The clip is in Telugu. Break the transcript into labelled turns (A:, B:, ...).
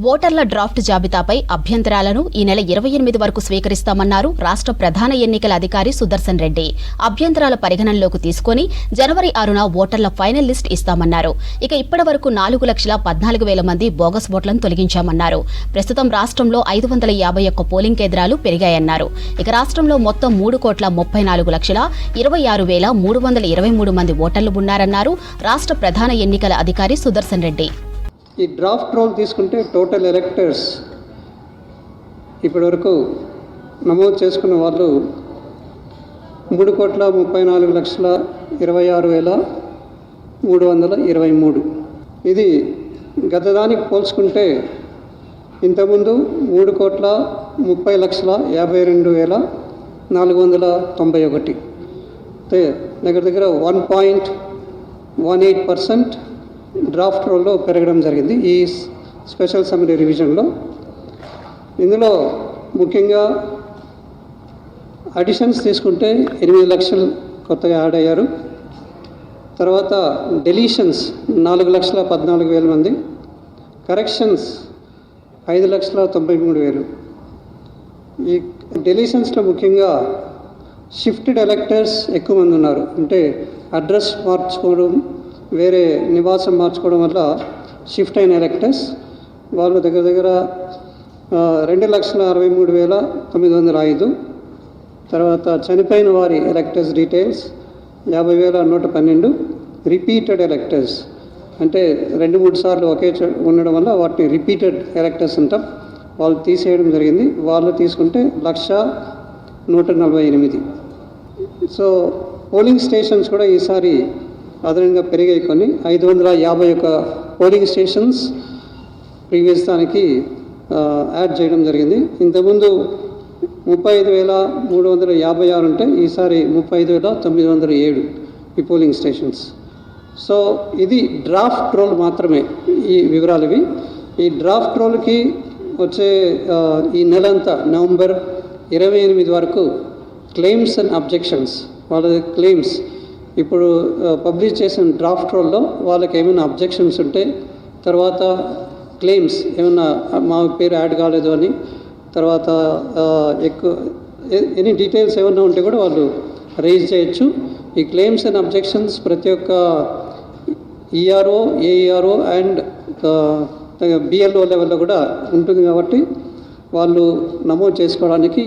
A: ఓటర్ల డ్రాఫ్ట్ జాబితాపై అభ్యంతరాలను ఈ నెల 28 వరకు స్వీకరిస్తామన్నారు రాష్ట్ర ప్రధాన ఎన్నికల అధికారి సుదర్శన్ రెడ్డి. అభ్యంతరాల పరిగణనలోకి తీసుకుని జనవరి 6న ఓటర్ల ఫైనల్ లిస్ట్ ఇస్తామన్నారు. ఇక ఇప్పటి వరకు 4,14,000 మంది బోగస్ ఓట్లను తొలగించామన్నారు. ప్రస్తుతం రాష్ట్రంలో 551 పోలింగ్ కేంద్రాలు పెరిగాయన్నారు. ఇక రాష్ట్రంలో మొత్తం 3,34,26,323 మంది ఓటర్లు ఉన్నారన్నారు రాష్ట్ర ప్రధాన ఎన్నికల అధికారి సుదర్శన్ రెడ్డి.
B: ఈ డ్రాఫ్ట్ రోల్ తీసుకుంటే టోటల్ ఎలక్టర్స్ ఇప్పటివరకు నమోదు చేసుకున్న వాళ్ళు 3,34,26,323. ఇది గతదానికి పోల్చుకుంటే ఇంతకుముందు 3,30,52,491 దగ్గర 1.18% డ్రాఫ్ట్ రోల్లో పెరగడం జరిగింది ఈ స్పెషల్ సమ్మరీ రివిజన్లో. ఇందులో ముఖ్యంగా అడిషన్స్ తీసుకుంటే 8 లక్షలు కొత్తగా యాడ్ అయ్యారు. తర్వాత డెలీషన్స్ 4,14,000 మంది, కరెక్షన్స్ 5,93,000. ఈ డెలీషన్స్లో ముఖ్యంగా షిఫ్టెడ్ ఎలక్టర్స్ ఎక్కువ మంది ఉన్నారు. అంటే అడ్రస్ మార్చుకోవడం, వేరే నివాసం మార్చుకోవడం వల్ల షిఫ్ట్ అయిన ఎలక్టర్స్ వాళ్ళు దగ్గర 2,63,905. తర్వాత చనిపోయిన వారి ఎలక్టర్స్ డీటెయిల్స్ 50,112. రిపీటెడ్ ఎలక్టర్స్ అంటే 2-3 సార్లు ఒకే ఉండడం వల్ల వాటిని రిపీటెడ్ ఎలక్టర్స్ అంటాం, వాళ్ళు తీసేయడం జరిగింది. వాళ్ళు తీసుకుంటే 1,148. సో పోలింగ్ స్టేషన్స్ కూడా ఈసారి అదనంగా పెరిగాయి. కొన్ని 551 పోలింగ్ స్టేషన్స్ ప్రీవియస్ దానికి యాడ్ చేయడం జరిగింది. ఇంతకుముందు 35,356 ఉంటే ఈసారి 35,907 ఈ పోలింగ్ స్టేషన్స్. సో ఇది డ్రాఫ్ట్ రోల్ మాత్రమే, ఈ వివరాలు ఇవి. ఈ డ్రాఫ్ట్ రోల్కి వచ్చే ఈ నెలంతా నవంబర్ 28 వరకు క్లెయిమ్స్ అండ్ అబ్జెక్షన్స్, వాళ్ళ క్లెయిమ్స్ ఇప్పుడు పబ్లిష్ చేసిన డ్రాఫ్ట్ రోల్లో వాళ్ళకి ఏమైనా అబ్జెక్షన్స్ ఉంటే, తర్వాత క్లెయిమ్స్ ఏమైనా మా పేరు యాడ్ కాలేదు అని, తర్వాత ఎక్కువ ఎనీ డీటెయిల్స్ ఏమైనా ఉంటే కూడా వాళ్ళు రైజ్ చేయొచ్చు. ఈ క్లెయిమ్స్ అండ్ అబ్జెక్షన్స్ ప్రతి ఒక్క ఈఆర్ఓ, ఏఈఆర్ఓ అండ్ బిఎల్ఓ లెవెల్లో కూడా ఉంటుంది కాబట్టి వాళ్ళు నమోదు చేసుకోవడానికి